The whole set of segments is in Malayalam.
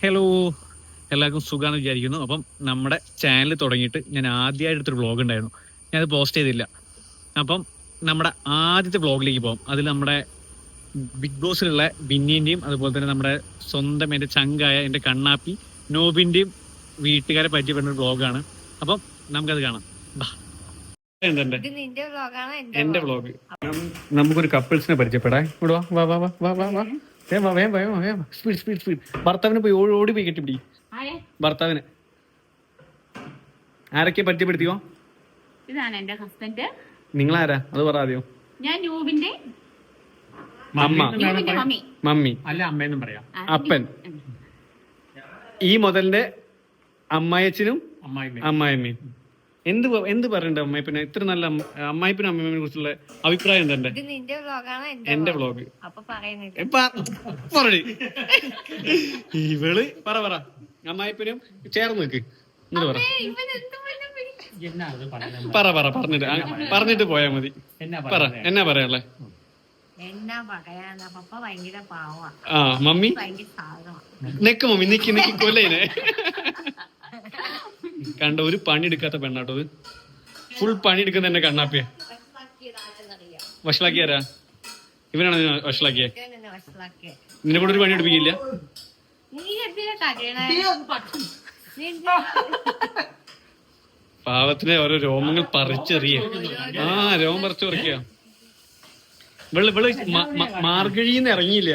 ഹലോ, എല്ലാവർക്കും സുഖമാണെന്ന് വിചാരിക്കുന്നു. അപ്പം നമ്മുടെ ചാനൽ തുടങ്ങിയിട്ട് ഞാൻ ആദ്യമായിട്ട് എടുത്തൊരു വ്ളോഗ് ഉണ്ടായിരുന്നു, ഞാനത് പോസ്റ്റ് ചെയ്തില്ല. അപ്പം നമ്മുടെ ആദ്യത്തെ വ്ളോഗിലേക്ക് പോകാം. അതിൽ നമ്മുടെ ബിഗ് ബോസിലുള്ള ബിന്നിൻ്റെയും അതുപോലെ തന്നെ നമ്മുടെ സ്വന്തം എൻ്റെ ചങ്കായ എൻ്റെ കണ്ണാപ്പി നോബിൻ്റെയും വീട്ടുകാരെ പറ്റിയ വ്ളോഗാണ്. അപ്പം നമുക്കത് കാണാം. എന്റെ വ്ളോഗ്. നമുക്കൊരു കപ്പിൾസിനെ പരിചയപ്പെടാം. ഇവിടെ വാ വാ വാ വാ വാ വാ സ്പീഡ്. ഭർത്താവിനെ പോയി ഓടി പോയി കെട്ടിപ്പിടി. ഭർത്താവിന് ആരൊക്കെ പരിചയപ്പെടുത്തിയോ? ഇതാണ് എന്റെ ഹസ്ബൻഡ്. നിങ്ങളാരാ അത് പറയാതെയോ? ഞാൻ ന്യൂബിന്റെ മമ്മി അല്ല, അമ്മയെന്നും പറയാം. അപ്പൻ. ഈ മുതലിന്റെ അമ്മായച്ചനും അമ്മായിമ്മയും. എന്ത് പറയണ്ട അമ്മായിപ്പിനെ? ഇത്ര നല്ല അമ്മായിപ്പിനും അമ്മയെ കുറിച്ചുള്ള അഭിപ്രായം എന്താ? എന്റെ വ്ളോഗ്. ഇവള് പറ അമ്മായിപ്പിനും ചേർന്ന് നിക്ക്. പറഞ്ഞിട്ട് പോയാ മതി. പറ, എന്നാ പറയാനുള്ളേ? ആ മമ്മി നിക്ക്, മമ്മി നിക്ക് കൊല്ലേനെ. കണ്ട, ഒരു പണി എടുക്കാത്ത പെണ്ണാട്ടോ അത്. ഫുൾ പണി എടുക്കുന്ന എന്നെ കണ്ണാപ്പിയ. വഷളാക്കിയാരാ? ഇവനാണ് വഷളാക്കിയ. നിന്നെ കൂടെ ഒരു പണി എടുപ്പിക്കില്ല. പാവത്തിനെ ഓരോ രോമങ്ങൾ പറിച്ചെറിയ. രോമം പറിച്ചു പറിക്കുക. മാർഗഴിന്ന് ഇറങ്ങിയില്ല.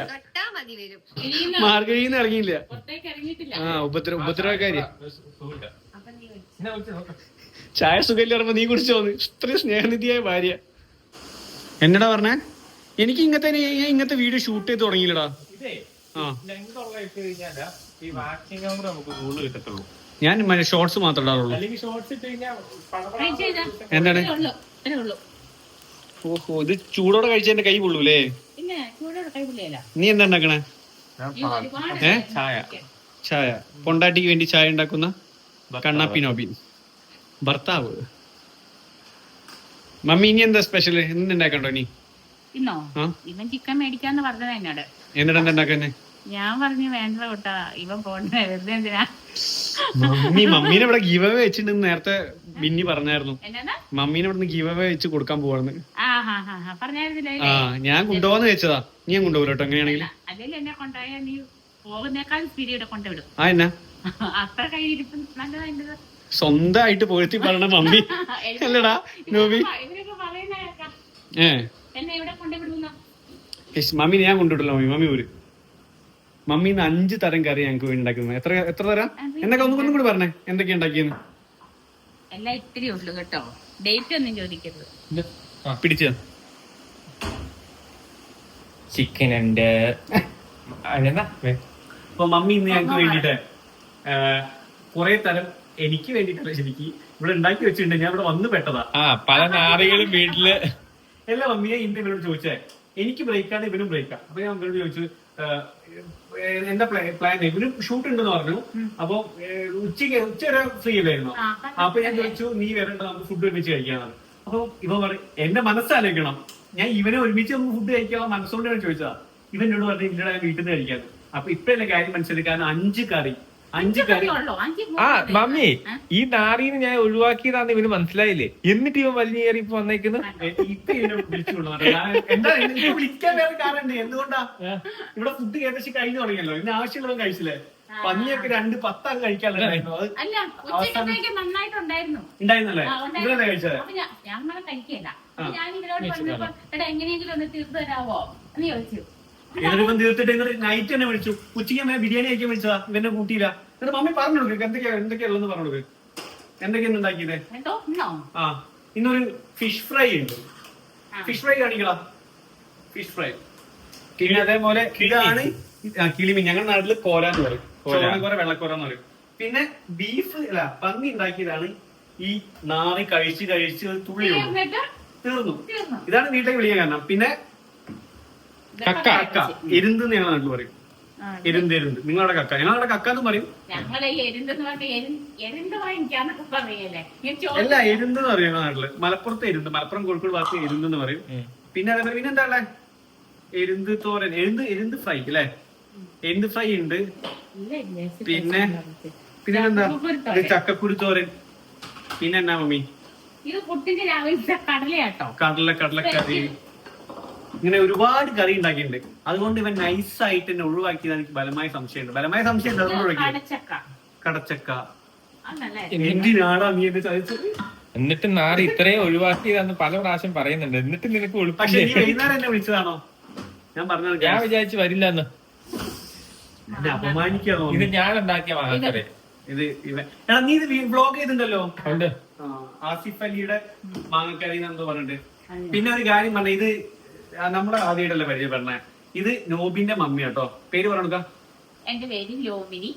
ഉപദ്രവക്കാരിയ. ചായ സുഖമില്ല നീ കുടിച്ചോന്ന്. ഇത്രയും സ്നേഹനിധിയായ ഭാര്യ. എന്നടാ പറഞ്ഞേ? എനിക്ക് ഇങ്ങനത്തെ വീഡിയോ ഷൂട്ട് ചെയ്ത് തുടങ്ങിയില്ലടാ. ഞാൻ ഷോർട്സ് മാത്രം ഇടാറുള്ളൂ. എന്താണ്? ഓഹോ, ഇത് ചൂടോടെ കഴിച്ച എന്റെ കൈ പൊള്ളൂലേ? നീ എന്താ ഉണ്ടാക്കണേ? ചായ. പൊണ്ടാട്ടിക്ക് വേണ്ടി ചായ ഉണ്ടാക്കുന്ന കണ്ണാപ്പി നോബിൻ ഭർത്താവ്. മമ്മി ഇനി എന്താ സ്പെഷ്യൽ? എന്തുണ്ടാക്കണ്ടോ നീ? ഇന്നോ ഇവൻ ചിക്കൻ മേടിക്കാന്ന് പറഞ്ഞത് എന്നോട്. എന്നിട്ട് എന്താ ഉണ്ടാക്കുന്നേ? ഞാൻ പറഞ്ഞു വേണ്ട കേട്ടാ, ഇവൻ പോണ്ട, വെറുതെ എന്തിനാ. മമ്മീനെ ഇവിടെ ഗീവ് അവേ വെച്ചിട്ടുണ്ടെന്ന് നേരത്തെ ബിന്നി പറഞ്ഞായിരുന്നു. മമ്മീനെ ഇവിടെ ഗീവ് അവേ വെച്ച് കൊടുക്കാൻ പോവാന്ന്. ഞാൻ കൊണ്ടുപോകാന്ന് വെച്ചതാ. നീ ഞാൻ കൊണ്ടുപോകും കേട്ടോ. എങ്ങനെയാണെങ്കിൽ അല്ലെങ്കിൽ എന്നെ കൊണ്ടുപോയാൽ നീ പോകുന്നേക്കാൾ സ്പീഡ് കൊണ്ടുവിടും. എന്നാ അത്ര കയ്യിരിപ്പ് നല്ലതാ. സ്വന്തമായിട്ട് പോയി പറഞ്ഞ മമ്മി അല്ലടാ നോബി. മമ്മി ഞാൻ കൊണ്ടുവിടല്ലോ. മമ്മി ഒരു മമ്മീന്ന് 5 തരം കറി ഞങ്ങൾക്ക് വേണ്ടി ഉണ്ടാക്കുന്നത്. എത്ര തരം? എന്തൊക്കെ ഒന്നും കൂടി പറഞ്ഞേ, എന്തൊക്കെയാ ഉണ്ടാക്കിയെന്ന്? എല്ലാം ഇത്തിരി ഉള്ളു കേട്ടോ, ഡേറ്റ് ഒന്നും ചോദിക്കരുത്. പിടിച്ച ചിക്കൻ ഉണ്ട്. അപ്പൊ മമ്മി ഇന്ന് ഞങ്ങൾക്ക് വേണ്ടിട്ട് കുറെ തരം, എനിക്ക് വേണ്ടിട്ടല്ല ശരിക്കും ഇവിടെ ഉണ്ടാക്കി വെച്ചിട്ടുണ്ട്. ഞാൻ ഇവിടെ വന്ന് പെട്ടതാ. പല നാറികളും വീട്ടില്. എല്ലാ മമ്മിയെ ഇന്ന് ഇവരോട് ചോദിച്ചേ, എനിക്ക് ബ്രേക്കാണ് ഇവനും ബ്രേക്കാ. അപ്പൊ ഞാൻ ഇവരോട് ചോദിച്ചു എന്താ പ്ലാൻ. ഇവനും ഷൂട്ട് ഉണ്ടെന്ന് പറഞ്ഞു. അപ്പൊ ഉച്ചവരെ ഫ്രീ അല്ലായിരുന്നു. അപ്പൊ ഞാൻ ചോദിച്ചു നീ വരണ്ട, നമുക്ക് ഫുഡ് ഒരുമിച്ച് കഴിക്കാന്നാണ്. അപ്പൊ ഇവ പറയും എന്റെ മനസ്സാലോചിക്കണം, ഞാൻ ഇവനെ ഒരുമിച്ച് നമുക്ക് ഫുഡ് കഴിക്കാനുള്ള മനസ്സുകൊണ്ട് ഞാൻ ചോദിച്ചതാ. ഇവനോട് പറഞ്ഞു ഇന്നലെ വീട്ടിൽ നിന്ന് കഴിക്കാന്ന്. അപ്പൊ ഇപ്പഴല്ലേ കാര്യം മനസ്സിലാക്കാൻ 5 കറി. മമ്മി ഈ നാറീനെ ഞാൻ ഒഴിവാക്കിയതാന്ന് ഇവന് മനസ്സിലായില്ലേ? എന്നിട്ട് ഇവൻ വലിയ കയറി ഇപ്പൊ വന്നേക്കുന്നു. ഇപ്പൊ ഇവനെ എന്താ വിളിക്കാൻ വേറെ കാരണം എന്തുകൊണ്ടാ? ഇവിടെ ഫുഡ് ഏകദേശം കഴിഞ്ഞു തുടങ്ങിയല്ലോ. ഇതിന് ആവശ്യമുള്ളതും കഴിച്ചില്ലേ? പന്നിയൊക്കെ 2-10 അങ്ങ് കഴിക്കാനുണ്ടായിരുന്നു. ഉണ്ടായിരുന്നല്ലേ? ഇവരല്ലേ കഴിച്ചത്? എങ്ങനെയെങ്കിലും ഒന്ന് തീർത്തു തരാവോ എന്ന് ചോദിച്ചു. എന്നിട്ടിപ്പം തീർത്തിട്ട് നൈറ്റ് തന്നെ വിളിച്ചു. ഉച്ചയ്ക്ക് അമ്മ ബിരിയാണി കഴിക്കാൻ വിളിച്ചതാ. ഇവന്റെ കൂട്ടിയില്ല. എന്നിട്ട് മമ്മി പറഞ്ഞു കൊടുക്കുക എന്തൊക്കെയുള്ളതെന്ന് പറഞ്ഞു കൊടുക്കുക. എന്തൊക്കെയാണ് ഉണ്ടാക്കിയത്? ഇന്നൊരു ഫിഷ് ഫ്രൈ ഉണ്ട്. ഫിഷ് ഫ്രൈ കാണിക്കടാ. Fish fry. പിന്നെ അതേപോലെ ഇതാണ് കിളിമീൻ. ഞങ്ങളുടെ നാട്ടില് കോരാന്ന് പറയും. ചോളക്കോര, വെള്ളക്കോര പറയും. പിന്നെ ബീഫ് പന്നി ഉണ്ടാക്കിയതാണ്. ഈ നാറി കഴിച്ച് തുള്ളി തീർന്നു. ഇതാണ് വീട്ടിലേക്ക് വിളിക്കാൻ കാരണം. പിന്നെ കക്ക എരുന്ത് ഞങ്ങളുടെ നാട്ടിൽ പറയും. എരുന്ത്. നിങ്ങളുടെ കക്ക, ഞങ്ങളുടെ കക്ക എന്ന് പറയും. അല്ല, എരുന്ത് എന്ന് പറയും നാട്ടില്. മലപ്പുറത്ത് എരുന്ത്, മലപ്പുറം കോഴിക്കോട് ഭാഗത്ത് എരുന്ത് എന്ന് പറയും. പിന്നെ അതേപോലെ പിന്നെ എന്താ ഉള്ളത്? എരുന്ത് തോരൻ, എരുന്ത് ഫ്രൈ അല്ലേ? എന്ത് ഫ്രൈ ഉണ്ട്, ഇല്ല, ഇല്ല. പിന്നെ പിന്നെന്താ ഇത് ചക്കക്കുരുത്തോരൻ, പിന്നെ എന്നാ മമ്മി ഇത് പുട്ടിന്റെ രാവിലത്തെ കടലയാട്ടോ. കടലക്കറി, ഇങ്ങനെ ഒരുപാട് കറി ഉണ്ടാക്കിയിട്ടുണ്ട്. അതുകൊണ്ട് ഇവൻ നൈസായിട്ട് എന്നെ ഒഴിവാക്കിയത് എനിക്ക് ബലമായ സംശയമുണ്ട്. അതുകൊണ്ട് ഒഴിവാക്കി. കടച്ചക്ക എന്തിനാടാ നീ എന്നെ ചതിച്ചത്? എന്നിട്ട് നാറി ഇത്രയും ഒഴിവാക്കിയതാന്ന് പല പ്രാവശ്യം പറയുന്നുണ്ട്. എന്നിട്ട് നിനക്ക് പക്ഷെ നീ എളുപ്പം വൈകുന്നേരം എന്നെ വിളിച്ചതാണോ? ഞാൻ പറഞ്ഞത് ഞാൻ വിചാരിച്ചു വരില്ലെന്ന്. എന്നെ അപമാനിക്കാണോ? ഇത് ഞാൻ ഉണ്ടാക്കിയ വാങ്ങക്കറി. ഇത് ഇവൻ എടാ നീ ഇത് വ്ലോഗ് ചെയ്തിട്ടുണ്ടല്ലോ, ഉണ്ട്. ആസിഫ് അലിയുടെ മാങ്ങക്കറി എന്തോ പറഞ്ഞിട്ട്. പിന്നെ ഒരു കാര്യം പറഞ്ഞ, ഇത് നമ്മുടെ ആദ്യമായിട്ടല്ലേ പരിചയപ്പെടണേ. ഇത് നോബിന്റെ മമ്മി കേട്ടോ. പേര് പറഞ്ഞ എന്റെ പേര് ലോമിനി.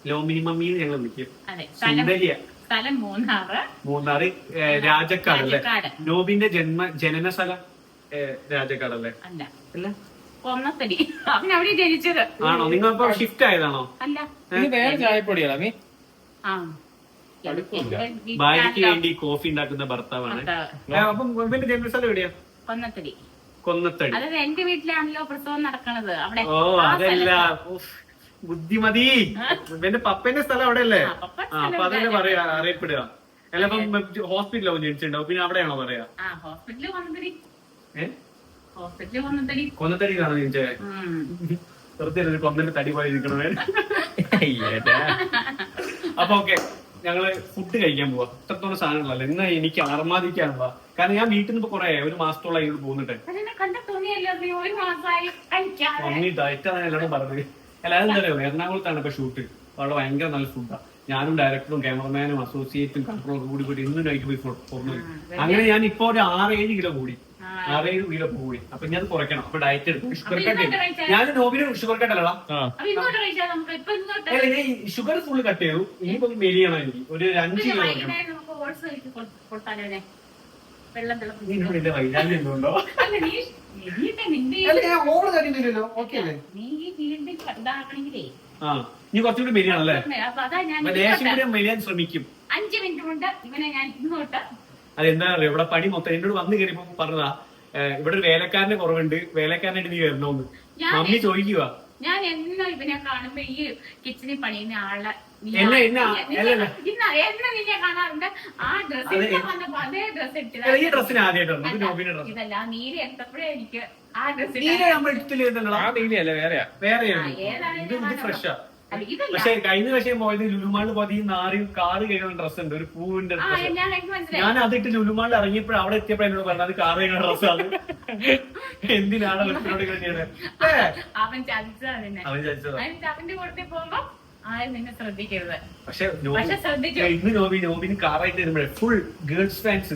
ലോമിനി മമ്മി ഞങ്ങൾ വിളിക്കും. അതെ, സുന്ദരിയ. സ്ഥലം മൂന്നാറ് രാജക്കാടല്ലേ? നോബിന്റെ ജനന സ്ഥലം രാജക്കാടല്ലേ? അല്ല, കൊന്നത്തടി. അവൻ അവിടെ ജനിച്ചത്. ആണോ? നിങ്ങൾ ഇപ്പൊ ഷിഫ്റ്റ് ആയതാണോ? അല്ല, ഇത് വേറെ ചായപ്പൊടിയാണോ നീ? ഭാര്യയ്ക്ക് വേണ്ടി കോഫി ഉണ്ടാക്കുന്ന ഭർത്താവാണ്. അപ്പം ഇവന്റെ ജനന സ്ഥലം എവിടെയാ? കൊന്നത്തടി. അതായത് എന്റെ വീട്ടിലാണല്ലോ പ്രസവം നടക്കണത് അവിടെ. ഓ അതല്ല, ബുദ്ധിമതി. ഇവന്റെ പപ്പന്റെ സ്ഥലം അവിടെ അല്ലേ? അപ്പൊ അതല്ലേ പറയാ, അറിയപ്പെടുക. അല്ല അപ്പം ഹോസ്പിറ്റലാവും ജനിച്ചിട്ടുണ്ടാവും, പിന്നെ അവിടെയാണോ പറയാ? ഹോസ്പിറ്റലിൽ കൊന്നത്തടി. കൊന്നത്തടിയിലാണോ ജനിച്ചത്? വെറുതെ ഒരു കൊന്നന്റെ തടി പോലെ ഇരിക്കണമേ. അപ്പൊ ഓക്കെ, ഞങ്ങള് ഫുഡ് കഴിക്കാൻ പോവാ. ഇത്രത്തോളം സാധനങ്ങളല്ലേ ഇന്ന് എനിക്ക് അർമാദിക്കാനുള്ള. കാരണം ഞാൻ വീട്ടിൽ നിന്ന് കുറെ ഒരു മാസത്തോളം ഇത് പോന്നിട്ട് മമ്മി ഡയറ്റാണ് എല്ലാവരും പറഞ്ഞത്. എല്ലാവരും എന്താ പറയുക, എറണാകുളത്താണ് ഇപ്പൊ ഷൂട്ട്. അവിടെ ഭയങ്കര നല്ല ഫുഡാ. ഞാനും ഡയറക്ടറും ക്യാമറമാനും അസോസിയേറ്റും കൺട്രോളും കൂടി പോയിട്ട് ഇന്നും നൈറ്റ് പോയി പൊന്നു. അങ്ങനെ ഞാൻ ഇപ്പൊ ഒരു 6-7 കിലോ കൂടി. 6-7 കിലോ കൂടി. അപ്പൊ ഞാൻ കുറയ്ക്കണം. അപ്പൊ ഡയറ്റ് എടുക്കും. Sugar cut. ഞാൻ നോബിന് ഷുഗർ കട്ട് അല്ലടാ, ഷുഗർ ഫുള്ള് കട്ട് ചെയ്തു. ഇനിയിപ്പോ മെലിയണം എനിക്ക്. ഒരു 5 കിലോ വൈകാര്യം എന്തുകൊണ്ടോ? ഓവർ കാര്യമില്ലല്ലോ. ഓക്കെ അല്ലേ? നീ കുറച്ചുകൂടി മെലിയാണല്ലേ? ലേശം കൂടി മെലിയാൻ ശ്രമിക്കും. 5 മിനിറ്റ് കൊണ്ട് ഇവനെ ഞാൻ ഇങ്ങോട്ട്. അതെന്താ അറിയോ, ഇവിടെ പണി മൊത്തം എന്നോട് വന്ന് കയറിയപ്പോ പറഞ്ഞതാ, ഇവിടെ ഒരു വേലക്കാരന്റെ കുറവുണ്ട്, വേലക്കാരനായിട്ട് നീ വരണോന്ന് മമ്മി ചോദിക്കുക. ഞാൻ എന്നും ഇവനെ കാണുമ്പോ ഈ കിച്ചണിൽ പണിയുന്ന ആളെ കാണാറുണ്ട്. ആ ഡ്രസ് അതേ ഡ്രസ് ഈ ഡ്രസ്സിന് ആദ്യമായിട്ടാണ് ഇതല്ല നീല എടുത്തപ്പോഴേ എനിക്ക് ആ ഡ്രസ് വേറെ ഫ്രഷാ. പക്ഷെ കഴിഞ്ഞ വർഷം പോയത് ലുലുമാളിൽ പോയത് ഈ കാറ് കഴിയുന്ന ഡ്രസ് ഉണ്ട്, ഒരു പൂവിന്റെ ഡ്രസ്. ഞാൻ അതിട്ട് ലുലുമാളിൽ ഇറങ്ങിയപ്പോഴും അവിടെ എത്തിയപ്പോ എന്നോട് പറഞ്ഞത് കാറ് കഴിയുന്ന ഡ്രസ്സാണ്. എന്തിനാണ് അവൻ ചതിച്ചതാ. അവന്റെ കൂടെ പോകുമ്പോ ആരും നിന്നെ ശ്രദ്ധിക്കരുത്. പക്ഷെ ഇന്ന് നോബിന് കാറായിട്ട് വരുമ്പോഴേ ഫുൾ ഗേൾസ് ഫാൻസ്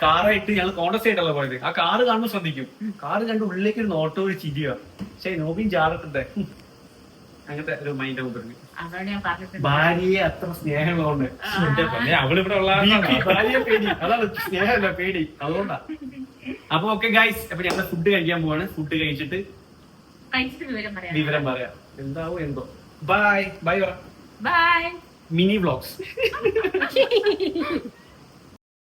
കാറായിട്ട് ഞങ്ങൾ കോൺഗ്രസ് ആയിട്ടല്ല പോയത്. ആ കാറ് കാണുമ്പോൾ ശ്രദ്ധിക്കും. കാറ് കണ്ട് ഉള്ളിലേക്ക് ഒരു നോട്ടോ ഒരു ചിരിയ. പക്ഷെ നോബിൻ ജാറത്തിന്റെ അങ്ങനത്തെ ഒരു മൈൻഡ് മുതിർന്നു. ഭാര്യയെ അത്ര സ്നേഹമുള്ളതുകൊണ്ട് അവളിവിടെ ഉള്ള ഭാര്യയെ പേടി, അതാണ് സ്നേഹമല്ല പേടി, അതുകൊണ്ടാ. അപ്പൊ ഓക്കെ ഗൈസ്, അപ്പൊ ഞങ്ങൾ ഫുഡ് കഴിക്കാൻ പോവാണ്. ഫുഡ് കഴിച്ചിട്ട് വിവരം പറയാം. എന്താവും എന്തോ. Bye bye bye. Mini vlogs.